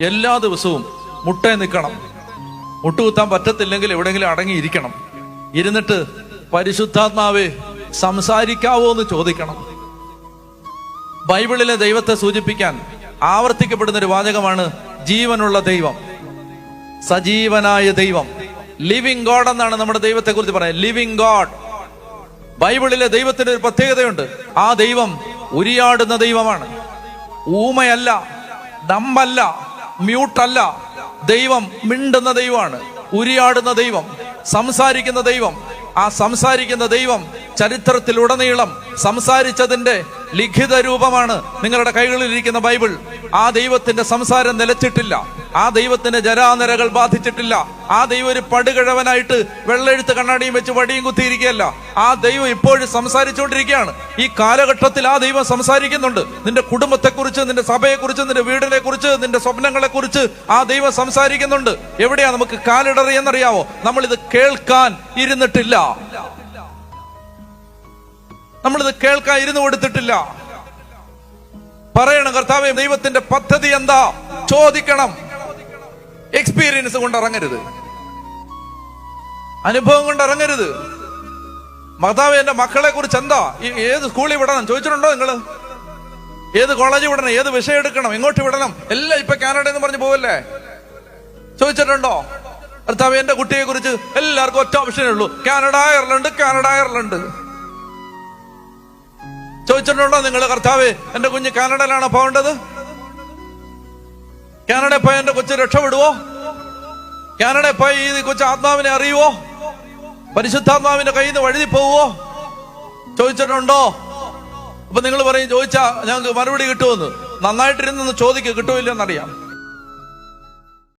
എല്ലാ ദിവസവും മുട്ടേ നിൽക്കണം. മുട്ടുകുത്താൻ പറ്റത്തില്ലെങ്കിൽ എവിടെയെങ്കിലും അടങ്ങിയിരിക്കണം. ഇരുന്നിട്ട് പരിശുദ്ധാത്മാവേ സംസാരിക്കാവോ എന്ന് ചോദിക്കണം. ബൈബിളിലെ ദൈവത്തെ സൂചിപ്പിക്കാൻ ആവർത്തിക്കപ്പെടുന്ന ഒരു വാചകമാണ് ജീവനുള്ള ദൈവം, സജീവനായ ദൈവം. ലിവിങ് ഗോഡ് എന്നാണ് നമ്മുടെ ദൈവത്തെ കുറിച്ച് പറയുന്നത്. Living God. ബൈബിളിലെ ദൈവത്തിന് ഒരു പ്രത്യേകതയുണ്ട്. ആ ദൈവം ഉരിയാടുന്ന ദൈവമാണ്. ഊമയല്ല, ഡമ്പല്ല, മ്യൂട്ടല്ല. ദൈവം മിണ്ടുന്ന ദൈവമാണ്, ഉരിയാടുന്ന ദൈവം, സംസാരിക്കുന്ന ദൈവം. ആ സംസാരിക്കുന്ന ദൈവം ചരിത്രത്തിലുടനീളം സംസാരിച്ചതിന്റെ ലിഖിത രൂപമാണ് നിങ്ങളുടെ കൈകളിലിരിക്കുന്ന ബൈബിൾ. ആ ദൈവത്തിന്റെ സംസാരം നിലച്ചിട്ടില്ല. ആ ദൈവത്തിന്റെ ജരാനരകൾ ബാധിച്ചിട്ടില്ല. ആ ദൈവം ഒരു പടുകിഴവനായിട്ട് വെള്ളെഴുത്ത് കണ്ണാടിയും വെച്ച് വടിയും കുത്തിയിരിക്കുകയല്ല. ആ ദൈവം ഇപ്പോഴും സംസാരിച്ചുകൊണ്ടിരിക്കുകയാണ്. ഈ കാലഘട്ടത്തിൽ ആ ദൈവം സംസാരിക്കുന്നുണ്ട്. നിന്റെ കുടുംബത്തെക്കുറിച്ച്, നിന്റെ സഭയെക്കുറിച്ച്, നിന്റെ വീടിനെ കുറിച്ച്, നിന്റെ സ്വപ്നങ്ങളെ കുറിച്ച് ആ ദൈവം സംസാരിക്കുന്നുണ്ട്. എവിടെയാ നമുക്ക് കാലിടറി എന്നറിയാവോ? നമ്മളിത് കേൾക്കാൻ ഇരുന്നിട്ടില്ല. നമ്മളിത് കേൾക്കാൻ ഇരുന്ന് കൊടുത്തിട്ടില്ല. പറയണം, കർത്താവേ ദൈവത്തിന്റെ പദ്ധതി എന്താ ചോദിക്കണം. എക്സ്പീരിയൻസ് കൊണ്ട് ഇറങ്ങരുത്, അനുഭവം കൊണ്ട് ഇറങ്ങരുത്. മാതാവ് എന്റെ മക്കളെ കുറിച്ച് എന്താ, ഏത് സ്കൂളിൽ വിടണം ചോദിച്ചിട്ടുണ്ടോ നിങ്ങള്? ഏത് കോളേജിൽ വിടണം, ഏത് വിഷയം എടുക്കണം, എങ്ങോട്ട് വിടണം, എല്ലാം ഇപ്പൊ കാനഡ എന്ന് പറഞ്ഞു പോവല്ലേ? ചോദിച്ചിട്ടുണ്ടോ? കർത്താവ് എന്റെ കുട്ടിയെ കുറിച്ച് എല്ലാവർക്കും ഒറ്റ ഓപ്ഷനേ ഉള്ളൂ, കാനഡ അയർലൻഡ്, കാനഡ അയർലൻഡ്. ചോദിച്ചിട്ടുണ്ടോ നിങ്ങൾ? കർത്താവ് എന്റെ കുഞ്ഞ് കാനഡയിലാണോ പോകേണ്ടത്? കാനഡയിൽ പോയി എന്റെ കൊച്ചു രക്ഷപ്പെടുവോ? കാനഡയിൽ പോയി ഈ കൊച്ചു ആത്മാവിനെ അറിയുവോ? പരിശുദ്ധാത്മാവിന്റെ കയ്യിൽ നിന്ന് വഴുതി പോവോ? ചോദിച്ചിട്ടുണ്ടോ? അപ്പൊ നിങ്ങൾ പറയും ചോദിച്ചാ ഞങ്ങൾക്ക് മറുപടി കിട്ടുമെന്ന്. നന്നായിട്ടിരുന്നൊന്ന് ചോദിക്കുക, കിട്ടുമില്ലെന്നറിയാം.